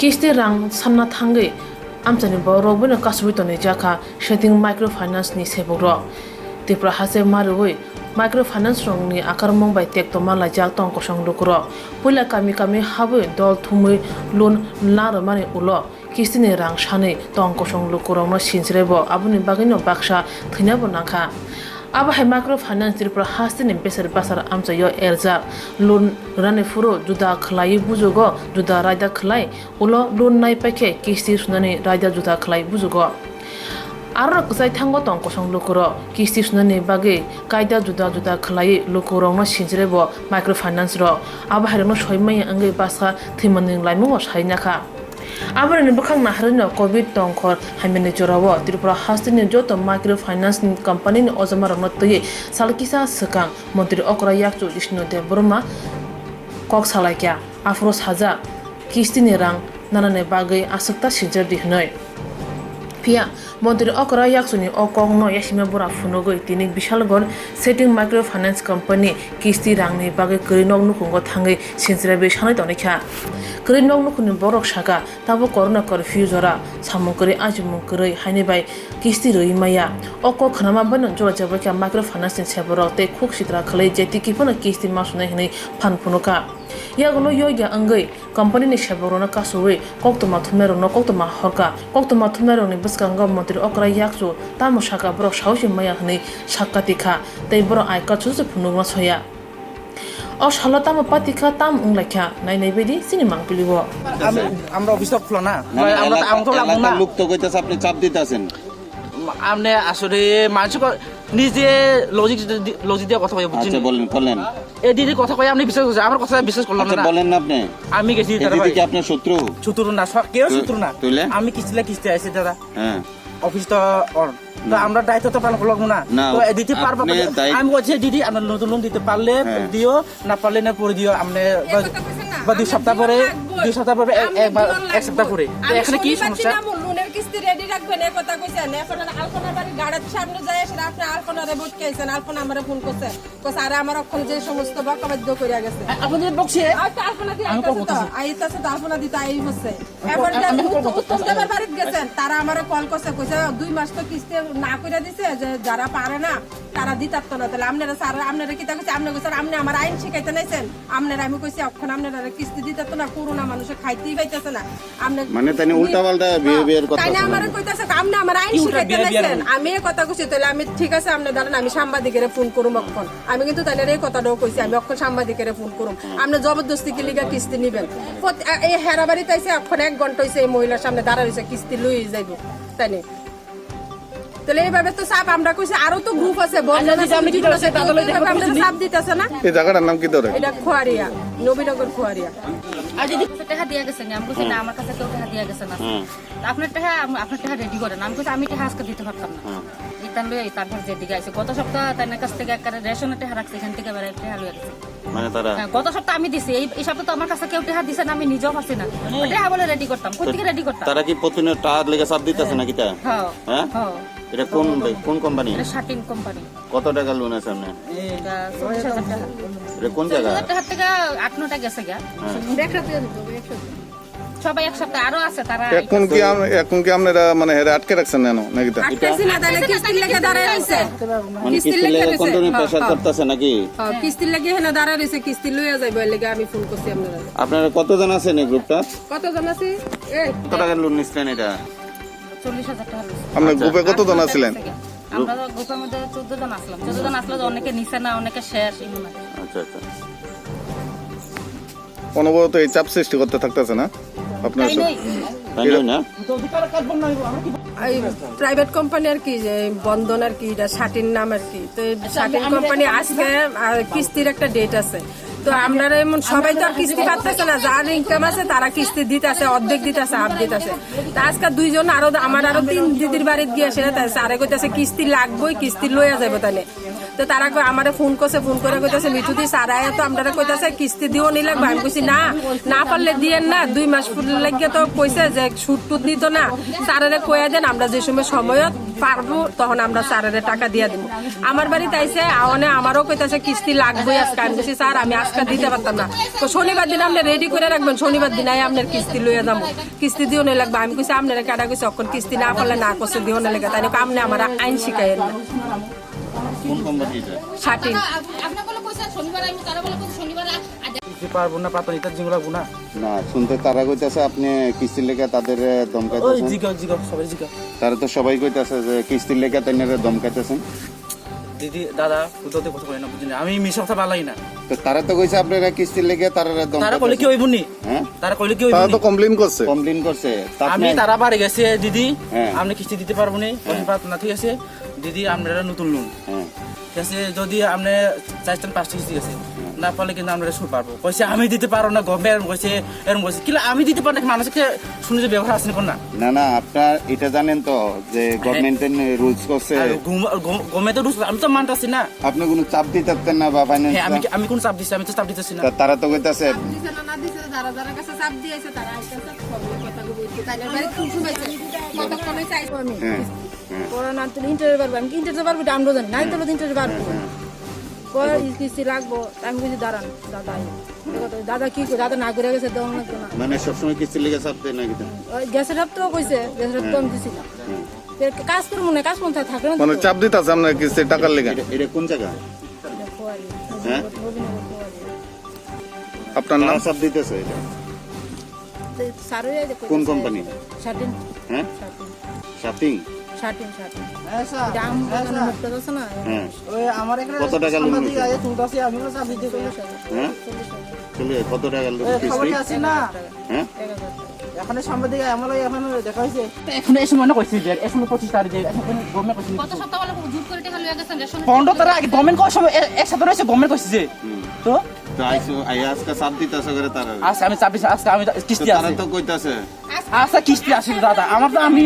kisti rang sanna thangwi amchani borok bino kasubui toni jaka sheting microfinance ni seboro tipra hase marui microfinance rong ni akarmong bai tek to mala jak tong kosong lukro pula kami habui dol thumui loan lar mani ulo kisti ni rang shane tong kosong lukro no sinsrebo abuni bagino baksha thinabo nakha aba hai microfinance tripura hastin besar basar amcha yo erja loan rane furo juda khlai bujugo juda raida khlai ulo loan nai pake kisti sunani raida juda khlai bujugo aro kusai thango tong kosong lokoro kisti sunani bage kaida juda juda khlai lokoro no sinjrebo microfinance ro aba hai no soimai angai basa thimaning laimu sainaka আবার নিবখাং নাহারন Covid টংখর হাইমেনে জরাও Tripura হাস্তিনি যত microfinance company অজমার নতয়ে সালকিসা সকাং মন্ত্রী অকরা ইয়াকচু বিষ্ণু দেব Varma cock সালাইকা Afroz হাজা কিস্তিনি রাং নানানে বাগৈ আসক্তা সিনজার দিহনয় পিয়া মন্ত্রী অকরা ইয়াকচুনি অকংনো ইয়াসিমা বুরা ফুনগৈ তিনি Bishalgarh setting microfinance company কিস্তি রাংনি বাগৈ করিনক নুকুঙ্গ থাঙ্গৈ সিনজরাবে সানাই তনিখা করিনক নুকুনি বরক সাকা তাবো corona curfew জরা সামুকরি আজমুকরি হাইনিবাই কিস্তি রইমায়া অক খনামা বন জরা জাবাকা মাইক্রোফাইন্যান্স সেবরক তে খুক সিত্রা খলাই যেতি কিফন কিস্তি মাসুনাই হनै fun ফুনুকা ইয়াগনো yoga angai company ni shaborona kasoi koktoma thumero no koktoma horka koktoma thumero ni buskanga mantri okra yakchu tamo shaka bro shaushi maya hni shakatikha tei bro aika chu phunukha soya o shalotamo patikha tam unglakha nai bedi sini mangpilibo আমরা অফিসে খুলো না আমরা আমতো লাগবো না লোক তো কইতাছে আপনি চাপ দিতেছেন আপনি আসলে মানুষ নিজে লজিক দিয়ে কথা কই বুঝছেন আচ্ছা বলেন এই দিদি কথা কই আপনি বিশ্বাস করছেন আমার কথা বিশ্বাস করলাম না বলেন না আপনি আমি গেছি দাদা দিদি কি আপনার শত্রু না কেউ শত্রু না আমি কিস্তি আইছি দাদা হ্যাঁ অফিস তো তো আমরা দায়িত্ব তো পালন করলাম না তো দিতে পারবো আমি বলছি দিদি আপনার নতুন লোন দিতে পারলে দিও না পারলে না পরে দিও আপনি বা 2 সপ্তাহ পরে একবার 1 সপ্তাহ পরে তো এখানে কি সমস্যা লোনের কিস্তি রেডি রাখবেন এই কথা কইছেন এখন আলপনা বাড়ি গাড়ার সামনে যায় সেটা আপনি আলপনারে ভোট কেছেন আলপনা আমারে ফোন করছে কইছে আরে আমার এখন যে সমস্ত বকাবাদ্য কইরা গেছে আপনি বকছে আলপনা দিয়ে আইতাছে তো আলপনা দিতে আই হচ্ছে এবার উত্তম দেবের বাড়িতে গেছেন তারা আমারে কল করছে কইছে 2 মাস তো কিস্তি না কইরা দিছে যে যারা পারে না তারা দিতাত না তাহলে আপনারা স্যার আপনারা কি তা কইছে আপনি কইছেন আপনি আমার আইন শিখাইতে নাইছেন আপনারা আমি কইছি এখন আপনারা কিস্তি দিতাত না করোনা মানুষে খাইতেই পাইতেছে না আপনি মানে তানি উল্টাপাল্টা বিহেভিয়ার কথা তাই না আমারে কইতাছে আপনি আমার আইন শিখাইতে নাইছেন আমি এই কথা কইছি তাহলে আমি ঠিক আছে আপনি দাঁড়ান আমি সাংবাদিকেরে ফোন করুম এখন আমি কিন্তু তাইনের এই কথাটাও কইছি আমি এখন সাংবাদিকেরে ফোন করুম আপনি জবরদস্তি কি লিগা কিস্তি নিবেন এই হেরাবাড়িতে আইছে এখন 1 ঘন্টা হইছে এই মহিলার সামনে দাঁড়া রইছে কিস্তি লই যাইব তাই না তাহলে এইভাবে তো সাপ আমরা কইছি আরো তো গ্রুপ আছে আমরা সাপ দিতেছে না এই জায়গাটার নাম কি ধরে এটা খোয়ারিয়া নবীনগর খোয়ারিয়া আর যদি টাকা দিয়া গেছে না আমি কইছি না আমার কাছে কেউ টাকা দিয়া গেছে না আপনার টাকা রেডি করেন আমি কইছি আমি টাকা আজকে দিতে পারতাম না ইতান লই তারপর যে দিকে আইছে গত সপ্তাহ তার কাছ থেকে একটা রেশনের টাকা রাখছে এখান থেকে বের টাকা লই গেছে মানে তারা গত সপ্তাহ আমি দিছি এই সপ্তাহ তো আমার কাছে কেউ টাকা দিছে না আমি নিজেও পারছি না টাকা বলে রেডি করতাম কই থেকে রেডি করতাম তারা কি প্রতিদিন টাকা লেগে চাপ দিতেছে নাকি তা হ্যাঁ এটা কোন কোম্পানি এটা শাটিং কোম্পানি কত টাকা লোন আছে আপনি এটা 40000 টাকা এটা কোন জায়গা 40000 টাকা থেকে 8-9 টাকা গেছে গা সবাই এক সপ্তাহ আরো আছে তারা এখন কি আপনারা মানে হেরে আটকে রাখছেন না নাকি তা আটকেছি না তাহলে কিস্তি লেগে দাঁড়ায় রইছে মানে কিস্তি লেগে কন্টিনিউ প্রেসার করতেছে নাকি কিস্তি লেগে হেনা দাঁড়ায় রইছে কিস্তি লইয়া যাইব এর লাগি আমি ফোন করছি আপনারা কতজন আছেন এই গ্রুপটা কতজন আছে এই কত টাকা লোন নিছেন এটা 40000 টাকা আপনার গ্রুপে কতজন আছিলেন আমরা গ্রুপের মধ্যে 14 জন আসলাম 14 জন আসলে অনেকে নিছে না অনেকে শেষ এমন আচ্ছা অনবরত এই চাপ সৃষ্টি করতে থাকতেছে না আপনার তাই না প্রাইভেট কোম্পানি আর কি যে বন্ধন আর কি এটা শাটিন নাম আর কি তো শাটিন কোম্পানি আজকে কিস্তির একটা ডেট আছে তো আমরা এমন সবাই তো আর কিস্তি পাচ্ছে না যার ইনকাম আছে তারা কিস্তি দিতেছে অর্ধেক দিতেছে হাফ দিতেছে তা আজকে 2 জন আরো আমার আরো 3 দিদির বাড়িতে গিয়ে সেটা আরে কইতাছে কিস্তি লাগবেই কিস্তি লইয়া যাবো তাহলে তো তারা আমারে ফোন করে কইতাছে মিঠু দি স্যার আয়া তো আমরা কইতাছে কিস্তি দিও নি লাগবে আমি কইছি না পারলে দিয়েন না 2 মাস লাগিয়ে তো কইছে যে সুদ টুদ নিত না স্যারেরে কইয়া দেন আমরা যে সময়ত পারবো তখন আমরা স্যারেরে টাকা দিয়া দিব আমার বাড়িতে আইছে আওনে আমারও কইতাছে কিস্তি লাগবে আজকে আমি কইছি স্যার আমি আজকে দিতে পারতাম না তো শনিবার দিন আপনি রেডি করে রাখবেন শনিবার দিন আই আপনার কিস্তি লইয়া যাবো কিস্তি দিও না লাগবে আমি কইছি আপনারা কাটা কইছে অখন কিস্তি না পারলে না কইছে দিও না লাগে তাই আপনি আমার আইন শিখাইেন না কোন কোম্পানি এটা শাটিং পারবো না পাতা নিতে জিঙ্গলা গুনা না শুনতে তারা কইতাছে আপনি কিস্তির লেগে তাদের ওই দমকাইতেছেন জিগো সবাই জিগো তারা তো সবাই কইতাছে যে কিস্তির লেগে তাইনারে দমকাইতেছেন দিদি দাদা উদতে কথা কই না বুঝিনা আমি মিছ কথা বালাই না তো তারা তো কইছে আপনারা কিস্তির লেগে তারারে তারা কইলে কি হইবনি হ্যাঁ তারা কইলে কি তারা হইবনি তো কমপ্লেইন করছে কমপ্লেইন করছে তা আমি আপনি- তারা বাড়ি গেছে দিদি হ্যাঁ। আপনি কিস্তি দিতে পারবো নি না ঠিক আছে দিদি আপনারা নতুন লোন হ্যাঁ ঠিক আছে যদি আপনি 4টা 5টা কিস্তি আছে না পারলে কিন্তু আপনারা শুরু পারবো কইছে আমি দিতে পারো না গভর্নমেন্ট কইছে এরকম কইছে কি আমি দিতে পারলে মানুষকে শুনে যে ব্যবহার আছে না না না আপনার এটা জানেন তো যে গভর্নমেন্টের রুলস করছে গভর্নমেন্ট রুলস আমি তো মানতাছি না আপনি কোনো চাপ দিতে পারতেন না বা ফাইন্যান্স হ্যাঁ আমি কোন চাপ দিছি আমি তো চাপ দিতেছি না তারা তো কইতাছে যারা কাছে চাপ দিয়েছে তারা আইতাছে কথা বলতে তাইলে বাড়ি খুব শুনাইছে কতক্ষণে চাইবো আমি হ্যাঁ করোনা তো ইন্টারভিউ পারবো আমি ইন্টারভিউ পারবো আমরা জানি নাই তো ইন্টারভিউ পারবো পরে কিস্তি লাগবো আমি বুঝি দাঁড়ান দাদা কি করে দাদা না করে গেছে দেওয়া লাগবে না মানে সবসময় কিস্তির লেগে চাপ দেয় না কিন্তু ওই গ্যাসের হাত তো কইছে গ্যাসের হাত তো আমি দিছি না কাজ করবো না কাজ কোনটা থাকে না মানে চাপ দিতাছে আপনার কিস্তি টাকার লেগে এটা কোন জায়গা হ্যাঁ আপনার নাম চাপ দিতেছে এটা কোন কোম্পানি শার্টিং হ্যাঁ শাপিং শার্টিং দাম আছে না হ্যাঁ ওই আমার এখানে কত টাকা লোন সাংবাদিক আয়ে তুলতাছি আমি তো চাপ দিতে কই হ্যাঁ চলে কত টাকা লোন খবর কিস্তি আছে না হ্যাঁ এখন সাংবাদিক আমার এখন দেখা হইছে এখন এই সময় না কইছে যে এখন 25 তারিখ এখন গভর্নমেন্ট কইছে কত সপ্তাহ বলে জুট করে টাকা লইয়া গেছেন রেশন পন্ড তারা আগে গভর্নমেন্ট কয় সময় একসাথে রয়েছে গভর্নমেন্ট কইছে যে তো তো আজকে চাপ দিতেছে করে তারা আজকে আমি চাপ দিছি আজকে আমি কিস্তি তারা আছে তো কইতাছে আচ্ছা কিস্তি আসিল দাদা আমার তো আমি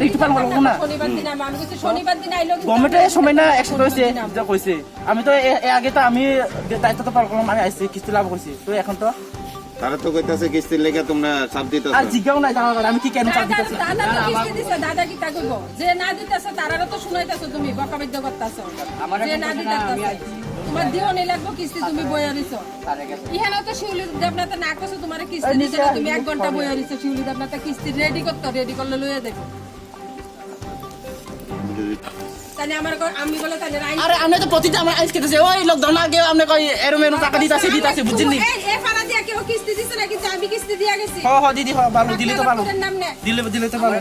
দেখতে পারবো না শনিবার দিন আমি কইছি শনিবার দিন আইলো গভর্নমেন্টের সময় না একসাথে রয়েছে যা কইছে আমি তো আগে তো আমি দায়িত্ব তো পালন করলাম আমি আইছি কিস্তি লাভ করছি তো এখন তো তারা তো কইতাছে কিস্তির লেগে তোমরা চাপ দিতেছো আর জিজ্ঞাও নাই জানা আমি কি কেন চাপ দিতেছি দাদা কি তা কইব যে না দিতেছে তারারও তো শুনাইতেছো তুমি বকাবাদ্য করতেছো যে না দিতেছে তোমার দিও নি লাগবো কিস্তি তুমি বইয়া দিছো ইহানো তো শিউলি দেবনাতে না কইছো তোমার কিস্তি দিছো তুমি 1 ঘন্টা বইয়া দিছো শিউলি দেবনাতে কিস্তি রেডি করলে লইয়া দেখো তানে আমার আমি বলে তানে রাই আরে আমি তো প্রতিটা আমার আইস কেটেছে ওই লকডাউন আগে আপনি কই এরম টাকা দিতাছে বুঝছেন নি এ ফানা দিয়া কেউ কিস্তি দিছে না কিন্তু আমি কিস্তি দিয়া গেছি হ দিদি হ ভালো দিলে তো ভালো নাম নে দিলে তো ভালো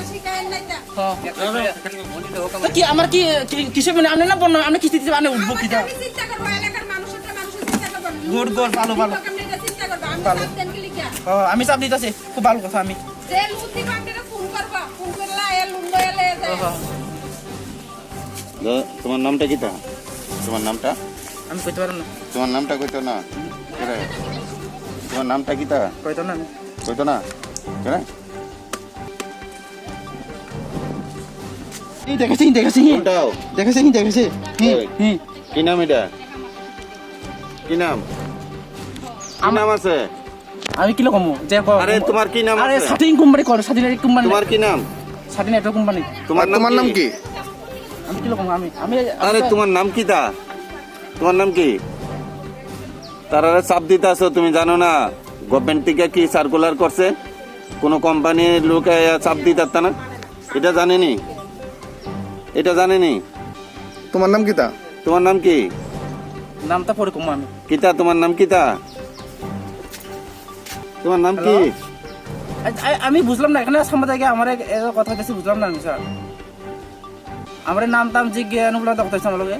শিকায় না তা তো কি আমার কি কিসে মানে আপনি না বন্য আপনি কিস্তি দিতে আপনি উঠবো কি আমি চিন্তা করব এলাকার মানুষের চিন্তা করব গুড ভালো চিন্তা করব আমি সব দেন কি লিখা আমি চাপ দিতেছি খুব ভালো কথা আমি যে লোন দিবা আপনারা ফোন করবা ফোন করলা এ লোন লইয়া লইয়া যায় তোমার নামটা কি তা তোমার নামটা আমি কইতে পারব না তোমার নামটা কইতো না কেরে তোমার নামটা কি তা কইতো না আমি কইতো না কেরে দেখেছি কোনটাও দেখেছি ওই, কি নাম এটা কি নাম কি নাম আছে আমি কি কমু যে আরে তোমার কি নাম আরে আছে সাটিং কোম্পানি করে সাটিং কোম্পানি তোমার কি নাম সাটিং একটা কোম্পানি তোমার নাম কি আমি কি কমু আমি আরে তোমার নাম কি তা তোমার নাম কি তারা চাপ দিতে আছো তুমি জানো না গভর্নমেন্ট থেকে কি সার্কুলার করছে কোন কোম্পানির লোকে চাপ দিতে না এটা জানেনি তোমার নাম কি তা তোমার নাম কি নামটা পরে কমু আমি কিতা তোমার নাম কিতা তোমার নাম কি আমি বুঝলাম না এখানে সাংবাদিক আমার কথা হইতেছে বুঝলাম না আমি স্যার আমার নাম টাম জিজ্ঞাসা অনুগুলো কথা আমার লগে